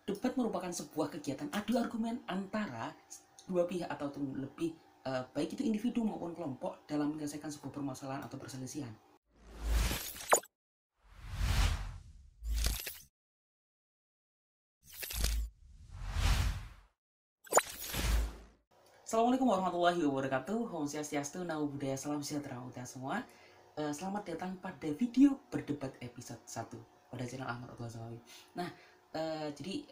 Debat merupakan sebuah kegiatan adu argumen antara dua pihak atau lebih, baik itu individu maupun kelompok dalam menyelesaikan sebuah permasalahan atau perselisihan. Assalamualaikum warahmatullahi wabarakatuh. Om Swastiastu, Namo Buddhaya, salam sejahtera untuk kita semua. Selamat datang pada video berdebat episode 1 pada channel Ahmad Abdullah Salawi. Nah, jadi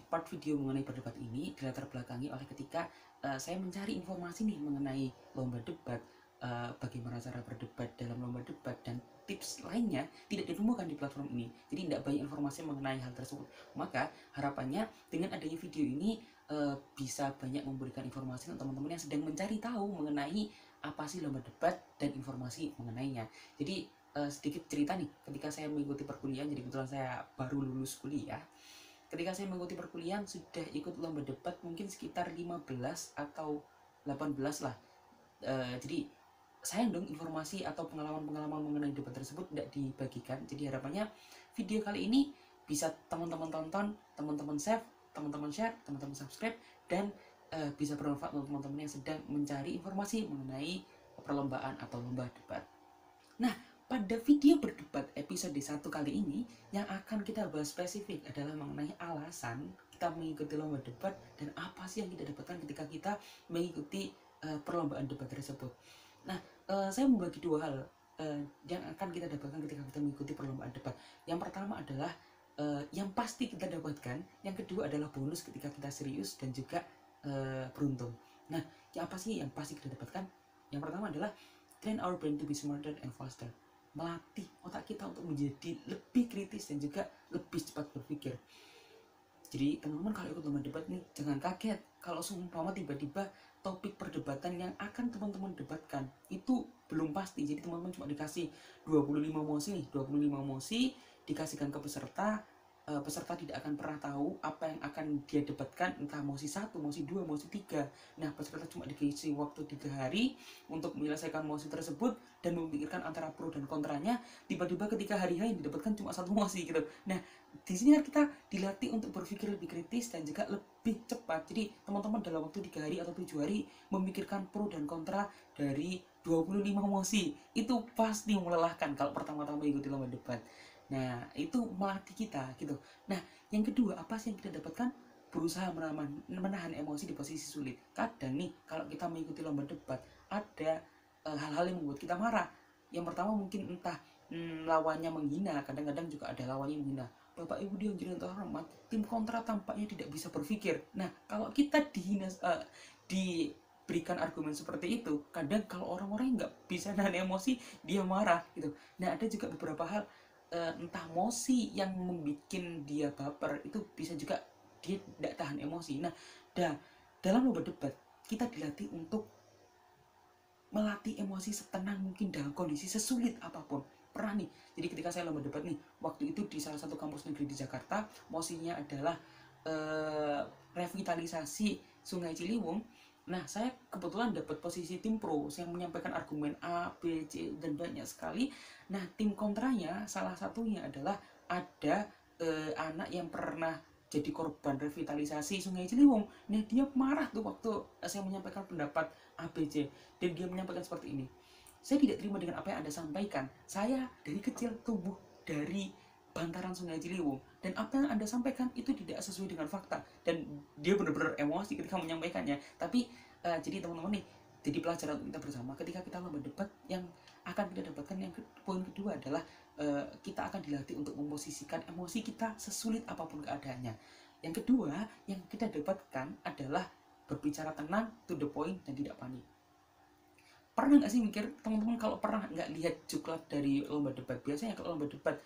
part video mengenai berdebat ini dilatar belakangi oleh ketika saya mencari informasi nih mengenai lomba debat, bagaimana cara berdebat dalam lomba debat, dan tips lainnya tidak ditemukan di platform ini. Jadi tidak banyak informasi mengenai hal tersebut. Maka harapannya dengan adanya video ini bisa banyak memberikan informasi untuk teman-teman yang sedang mencari tahu mengenai apa sih lomba debat dan informasi mengenainya. Jadi sedikit cerita nih, ketika saya mengikuti perkuliahan, jadi kebetulan saya baru lulus kuliah. Ketika saya mengikuti perkuliahan sudah ikut lomba debat mungkin sekitar 15 atau 18 lah. Jadi sayang dong informasi atau pengalaman-pengalaman mengenai debat tersebut tidak dibagikan. Jadi harapannya video kali ini bisa teman-teman tonton, teman-teman save, teman-teman share, teman-teman subscribe, dan bisa bermanfaat untuk teman-teman yang sedang mencari informasi mengenai perlombaan atau lomba debat. Nah, pada video berdebat episode 1 kali ini yang akan kita bahas spesifik adalah mengenai alasan kita mengikuti lomba debat dan apa sih yang kita dapatkan ketika kita mengikuti perlombaan debat tersebut. Nah, saya membagi dua hal yang akan kita dapatkan ketika kita mengikuti perlombaan debat. Yang pertama adalah yang pasti kita dapatkan, yang kedua adalah bonus ketika kita serius dan juga beruntung. Nah, yang apa sih yang pasti kita dapatkan? Yang pertama adalah train our brain to be smarter and faster. Melatih otak kita untuk menjadi lebih kritis dan juga lebih cepat berpikir. Jadi teman-teman kalau ikut lomba debat nih, jangan kaget kalau seumpama tiba-tiba topik perdebatan yang akan teman-teman debatkan itu belum pasti. Jadi teman-teman cuma dikasih 25 mosi nih, 25 mosi dikasihkan ke peserta. Peserta tidak akan pernah tahu apa yang akan dia debatkan, entah mosi 1, mosi 2, mosi 3. Nah, peserta cuma dikasih waktu 3 hari untuk menyelesaikan mosi tersebut dan memikirkan antara pro dan kontranya. Tiba-tiba ketika hari H yang didapatkan cuma 1 mosi gitu. Nah, di sini kan kita dilatih untuk berpikir lebih kritis dan juga lebih cepat. Jadi teman-teman dalam waktu 3 hari atau 7 hari memikirkan pro dan kontra dari 25 mosi. Itu pasti melelahkan kalau pertama-tama mengikuti lomba debat. Nah, itu melatih kita gitu. Nah, yang kedua, apa sih yang kita dapatkan? Berusaha menahan emosi di posisi sulit. Kadang nih, kalau kita mengikuti lomba debat, ada hal-hal yang membuat kita marah. Yang pertama mungkin entah lawannya menghina, kadang-kadang juga ada lawannya menghina. Bapak Ibu dia yang terhormat, tim kontra tampaknya tidak bisa berpikir. Nah, kalau kita dihina, diberikan argumen seperti itu, kadang kalau orang-orang nggak bisa nahan emosi, dia marah gitu. Nah, ada juga beberapa hal, entah emosi yang membuat dia baper, itu bisa juga dia tidak tahan emosi. Nah, dalam lomba debat kita dilatih untuk melatih emosi setenang mungkin dalam kondisi sesulit apapun. Pernah nih, jadi ketika saya lomba debat nih, waktu itu di salah satu kampus negeri di Jakarta, mosinya adalah revitalisasi Sungai Ciliwung. Nah, saya kebetulan dapat posisi tim pro yang menyampaikan argumen A, B, C, dan banyak sekali. Nah, tim kontranya salah satunya adalah ada anak yang pernah jadi korban revitalisasi Sungai Ciliwung. Nah, dia marah tuh waktu saya menyampaikan pendapat A, B, C, dan dia menyampaikan seperti ini. Saya tidak terima dengan apa yang Anda sampaikan. Saya dari kecil tumbuh dari bantaran Sungai Ciliwung, dan apa yang Anda sampaikan itu tidak sesuai dengan fakta. Dan dia benar-benar emosi ketika menyampaikannya. Tapi jadi teman-teman nih, jadi pelajaran untuk kita bersama ketika kita lomba debat, yang akan kita dapatkan yang poin kedua adalah kita akan dilatih untuk memposisikan emosi kita sesulit apapun keadaannya. Yang kedua yang kita dapatkan adalah berbicara tenang, to the point, dan tidak panik. Pernah nggak sih mikir teman-teman kalau pernah nggak lihat coklat dari lomba debat? Biasanya kalau lomba debat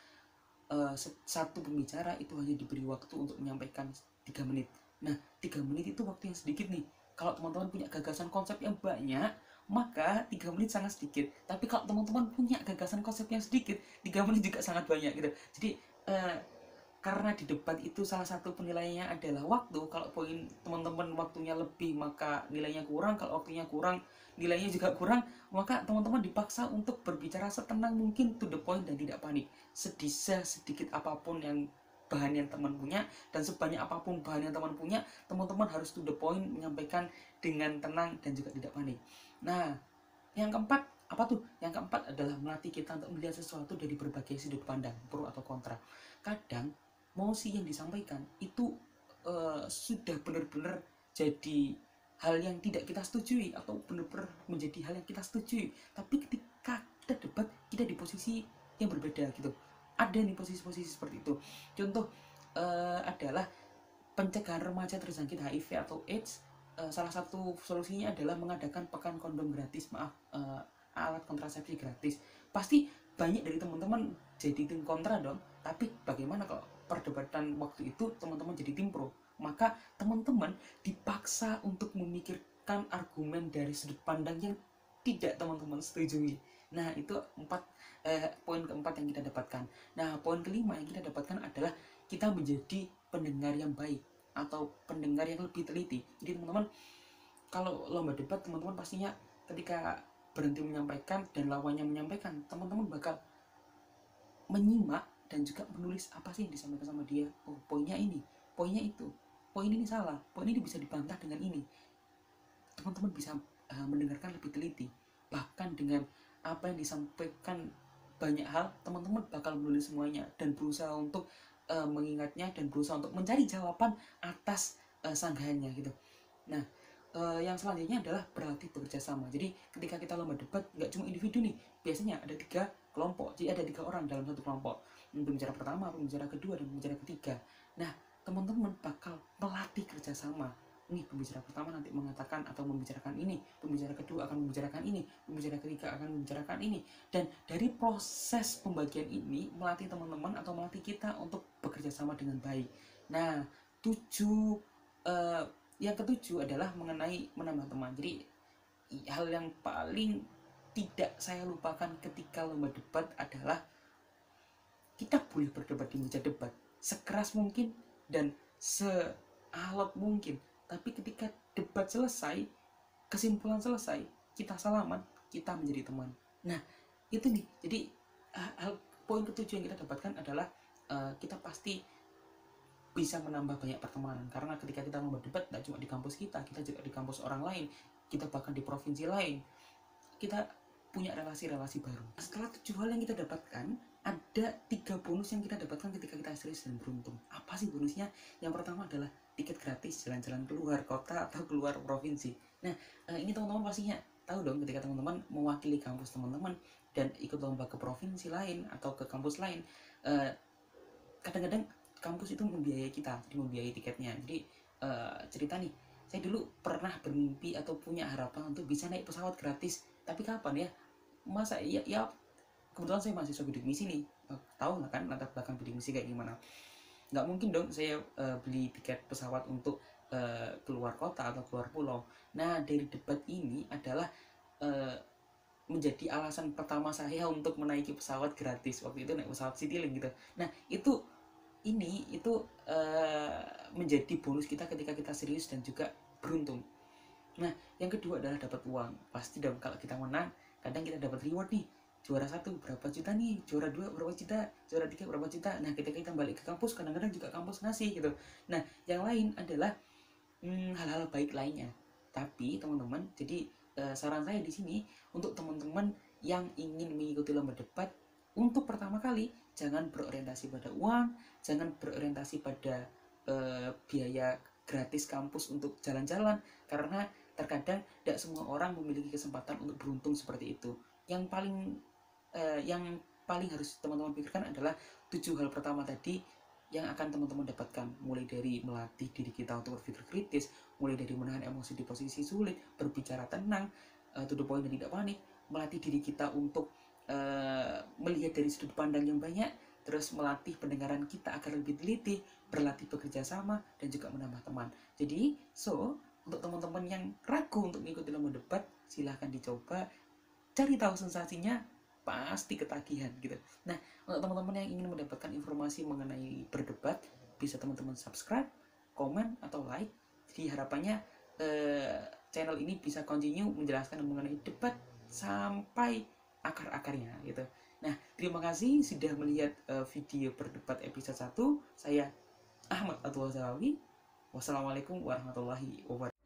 satu pembicara itu hanya diberi waktu untuk menyampaikan 3 menit. Nah, 3 menit itu waktu yang sedikit nih. Kalau teman-teman punya gagasan konsep yang banyak, maka 3 menit sangat sedikit. Tapi kalau teman-teman punya gagasan konsep yang sedikit, 3 menit juga sangat banyak gitu. Jadi karena di debat itu salah satu penilaiannya adalah waktu. Kalau poin teman-teman waktunya lebih, maka nilainya kurang. Kalau waktunya kurang, nilainya juga kurang. Maka teman-teman dipaksa untuk berbicara setenang mungkin, to the point, dan tidak panik. Sedisa sedikit apapun yang bahan yang teman punya, dan sebanyak apapun bahan yang teman punya, teman-teman harus to the point menyampaikan dengan tenang dan juga tidak panik. Nah, yang keempat apa tuh? Yang keempat adalah melatih kita untuk melihat sesuatu dari berbagai sudut pandang, pro atau kontra. Kadang mosi yang disampaikan itu sudah benar-benar jadi hal yang tidak kita setujui atau benar-benar menjadi hal yang kita setujui. Tapi ketika kita debat, kita di posisi yang berbeda gitu. Ada nih posisi-posisi seperti itu. Contoh adalah pencegahan remaja terjangkit HIV atau AIDS. Salah satu solusinya adalah mengadakan pekan kondom gratis, alat kontrasepsi gratis. Pasti banyak dari teman-teman jadi tim kontra dong. Tapi bagaimana kalau perdebatan waktu itu teman-teman jadi tim pro? Maka teman-teman dipaksa untuk memikirkan argumen dari sudut pandang yang tidak teman-teman setujui. Nah, itu poin keempat yang kita dapatkan. Nah, poin kelima yang kita dapatkan adalah kita menjadi pendengar yang baik atau pendengar yang lebih teliti. Jadi teman-teman, kalau lomba debat, teman-teman pastinya ketika berhenti menyampaikan dan lawannya menyampaikan, teman-teman bakal menyimak dan juga menulis apa sih yang disampaikan sama dia. Oh, poinnya ini, poinnya itu, poin ini salah, poin ini bisa dibantah dengan ini. Teman-teman bisa mendengarkan lebih teliti. Bahkan dengan apa yang disampaikan banyak hal, teman-teman bakal menulis semuanya dan berusaha untuk mengingatnya dan berusaha untuk mencari jawaban atas sanggahannya gitu. Nah, yang selanjutnya adalah berlatih bekerja sama. Jadi ketika kita lomba debat, nggak cuma individu nih, biasanya ada 3 kelompok. Jadi ada 3 orang dalam satu kelompok, pembicara pertama, pembicara kedua, dan pembicara ketiga. Nah, teman-teman bakal melatih kerjasama. Nih, pembicara pertama nanti mengatakan atau membicarakan ini, pembicara kedua akan membicarakan ini, pembicara ketiga akan membicarakan ini. Dan dari proses pembagian ini melatih teman-teman atau melatih kita untuk bekerja sama dengan baik. Nah, yang ketujuh adalah mengenai menambah teman. Jadi hal yang paling tidak saya lupakan ketika lomba debat adalah kita boleh berdebat di meja debat sekeras mungkin dan sealot mungkin, tapi ketika debat selesai, kesimpulan selesai, kita salaman, kita menjadi teman. Nah, itu nih. Jadi poin ketujuh yang kita dapatkan adalah kita pasti bisa menambah banyak pertemanan, karena ketika kita lomba debat tidak cuma di kampus kita juga di kampus orang lain, kita bahkan di provinsi lain, kita punya relasi-relasi baru. Setelah 7 hal yang kita dapatkan, ada 3 bonus yang kita dapatkan ketika kita serius dan beruntung. Apa sih bonusnya? Yang pertama adalah tiket gratis jalan-jalan keluar kota atau keluar provinsi. Nah, ini teman-teman pastinya tahu dong, ketika teman-teman mewakili kampus teman-teman dan ikut lomba ke provinsi lain atau ke kampus lain, kadang-kadang kampus itu membiayai kita, jadi membiayai tiketnya. Jadi cerita nih, saya dulu pernah bermimpi atau punya harapan untuk bisa naik pesawat gratis. Tapi kapan ya? Masa ya kebetulan saya mahasiswa bidik misi nih, tahu nggak kan latar belakang bidik misi kayak gimana. Nggak mungkin dong saya beli tiket pesawat untuk keluar kota atau keluar pulau. Nah, dari debat ini adalah menjadi alasan pertama saya untuk menaiki pesawat gratis. Waktu itu naik pesawat Citylink gitu. Nah, itu menjadi bonus kita ketika kita serius dan juga beruntung. Nah, yang kedua adalah dapat uang. Pasti dong, kalau kita menang, kadang kita dapat reward nih. Juara 1 berapa juta nih, juara 2 berapa juta, juara 3 berapa juta. Nah, ketika kita balik ke kampus, kadang-kadang juga kampus ngasih gitu. Nah, yang lain adalah hal-hal baik lainnya. Tapi teman-teman, jadi saran saya di sini untuk teman-teman yang ingin mengikuti lomba debat, untuk pertama kali jangan berorientasi pada uang, jangan berorientasi pada biaya gratis kampus untuk jalan-jalan, karena terkadang tidak semua orang memiliki kesempatan untuk beruntung seperti itu. Yang paling harus teman-teman pikirkan adalah 7 hal pertama tadi yang akan teman-teman dapatkan, mulai dari melatih diri kita untuk berpikir kritis, mulai dari menahan emosi di posisi sulit, berbicara tenang, to the point dan tidak panik, melatih diri kita untuk melihat dari sudut pandang yang banyak, terus melatih pendengaran kita agar lebih teliti, berlatih bekerja sama, dan juga menambah teman. Jadi, untuk teman-teman yang ragu untuk mengikuti lomba debat, silahkan dicoba, cari tahu sensasinya, pasti ketagihan gitu. Nah, untuk teman-teman yang ingin mendapatkan informasi mengenai berdebat, bisa teman-teman subscribe, komen, atau like. Jadi harapannya channel ini bisa continue menjelaskan mengenai debat sampai akar-akarnya gitu. Nah, terima kasih sudah melihat video berdebat episode 1. Saya Ahmad Abdul Zawawi. Wassalamualaikum warahmatullahi wabarakatuh.